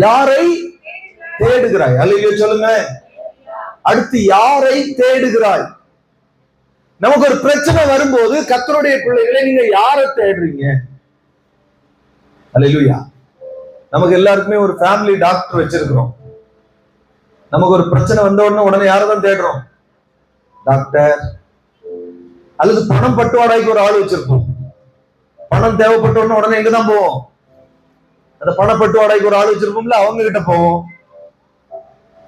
யாரை தேடுகிறாய்? அல்லேலூயா சொல்லுங்க. அடுத்து யாரை தேடுகிறாய்? நமக்கு ஒரு பிரச்சனை வரும்போது கர்த்தருடைய பிள்ளைகளை நீங்க யாரை தேடுறீங்க? அல்லேலூயா. நமக்கு எல்லாருக்குமே ஒரு ஃபேமிலி டாக்டர் வச்சிருக்கிறோம். நமக்கு ஒரு பிரச்சனை வந்த உடனே யாரை தான் தேடுறோம்? டாக்டர். அல்லது பணம் பட்டுவாடாய்க்கு ஒரு ஆள் வச்சிருப்போம். பணம் தேவைப்பட்ட உடனே எங்கதான் போவோம்? அந்த பணப்பட்டுவாடாய்க்கு ஒரு ஆள் வச்சிருப்போம்ல, அவங்க கிட்ட போவோம்.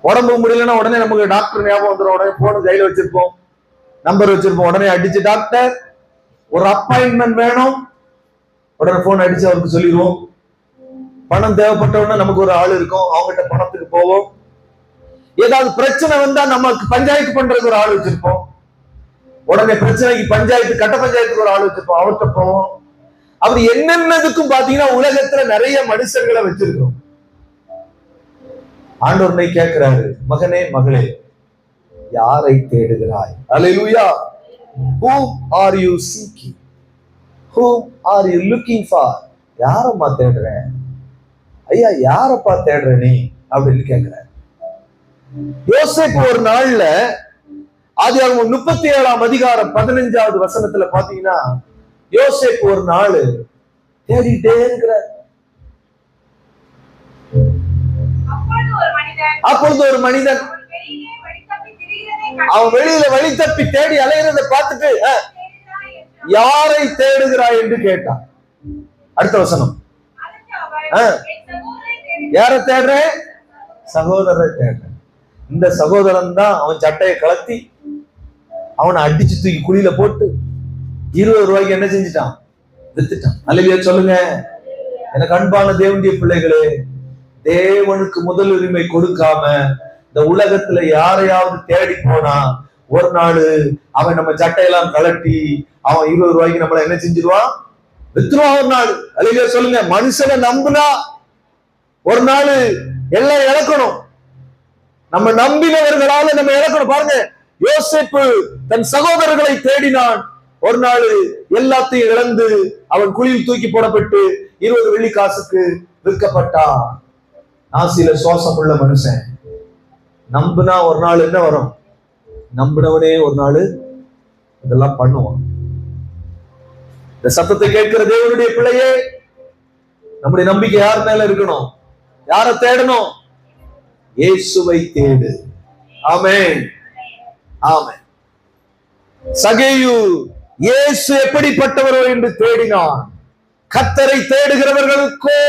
உடம்பு முடியலன்னா உடனே நமக்கு டாக்டர் ஞாபகம் வந்துடும். உடனே போன் கையில வச்சிருப்போம், நம்பர் வச்சிருப்போம். உடனே அடிச்சு டாக்டர் ஒரு அப்பாயின்மெண்ட் வேணும், உடனே போன் அடிச்சு அவருக்கு சொல்லிடுவோம். பணம் தேவைப்பட்ட உடனே நமக்கு ஒரு ஆள் இருக்கும், அவங்ககிட்ட பணத்துக்கு போவோம். ஏதாவது பிரச்சனை வந்தா நமக்கு பஞ்சாயத்து பண்றதுக்கு ஒரு ஆள் வச்சிருப்போம். உடனே பிரச்சனைக்கு பஞ்சாயத்து, கட்ட பஞ்சாயத்துக்கு ஒரு ஆள் வச்சிருப்போம், அவர்கிட்ட போவோம். அவர் என்னென்னதுக்கும் பாத்தீங்கன்னா உலகத்துல நிறைய மனுஷர்களை வச்சிருக்கிறோம். ஆண்டவரை கேட்கிறாரு, மகனே மகளே யாரை தேடுகிறாய்? அல்லேலூயா. Whom are you seeking? Whom are you looking for? யாரம்மா தேடுற? ஐயா யாரப்பா தேடுற நீ அப்படின்னு கேட்கிறார். யோசேப்பு ஒரு நாள்ல ஆதியாகமம் 37ஆம் அதிகாரம் 15வது வசனத்துல பாத்தீங்கன்னா யோசேப்பு ஒரு நாள் தேடிட்டே இருக்கிறார். அப்பொழுது ஒரு மனிதன் அவன் வெளியில வழி தப்பி தேடி அலைகிறத பார்த்துட்டு யாரை தேடுகிறாய் என்று கேட்டான். அடுத்த வசனம், யாரை தேடுற? சகோதரரை தேடுற. இந்த சகோதரன் தான் அவன் சட்டையை கலத்தி அவனை அடிச்சு தூக்கி குழியில போட்டு 20 ரூபாய்க்கு என்ன செஞ்சுட்டான்? வித்துட்டான். அல்லேலூயா சொல்லுங்க. எனக்கு அன்பான தேவனுடைய பிள்ளைகளே, தேவனுக்கு முதல் உரிமை கொடுக்காம இந்த உலகத்துல யாரையாவது தேடி போனா ஒரு நாள் அவன் நம்ம சட்டையெல்லாம் கலட்டி அவன் 20 ரூபாய்க்கு நம்மள என்ன செஞ்சிருவான்? வித்துருவான் ஒரு நாள். அல்லேலூயா சொல்லுங்க. மனுஷனை நம்புனா ஒரு நாள் எல்லாம் இழக்கணும். நம்ம நம்பினவர்களால நம்ம இழக்கணும். பாருங்க, யோசேப்பு தன் சகோதரர்களை தேடினான். ஒரு நாள் எல்லாத்தையும் இழந்து அவன் குழியில் தூக்கி போடப்பட்டு 20 வெள்ளி காசுக்கு விற்கப்பட்டான். நாசில சுவாசம் உள்ள மனுஷன் நம்புனா ஒரு நாள் என்ன வரும்? நம்பினவனே ஒரு நாள் இதெல்லாம் பண்ணுவான். இந்த சத்தத்தை கேட்கிற தேவனுடைய பிள்ளையே, நம்முடைய நம்பிக்கை யார் மேல இருக்கணும்? யாரை தேடணும்? இயேசுவை தேடு. ஆமென், ஆமென். சகேயு இயேசு எப்படிப்பட்டவரோ என்று தேடினான். கர்த்தரை தேடுகிறவர்களுக்கோ